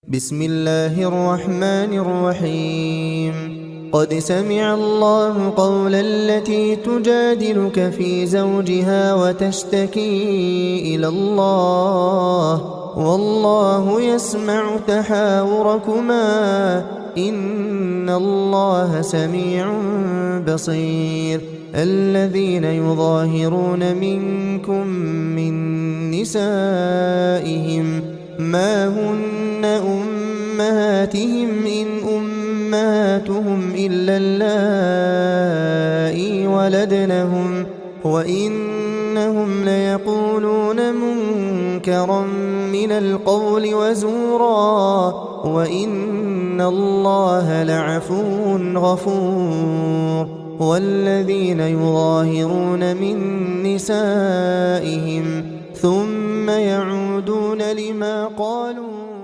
بسم الله الرحمن الرحيم. قد سمع الله قول التي تجادلك في زوجها وتشتكي إلى الله والله يسمع تحاوركما إن الله سميع بصير. الذين يظاهرون منكم من نسائهم ما هن أمهاتهم إن أمهاتهم إلا اللائي ولدنهم وإنهم ليقولون منكرا من القول وزورا وإن الله لعفو غفور. والذين يظاهرون من نسائهم ثم يعودون لما قالوا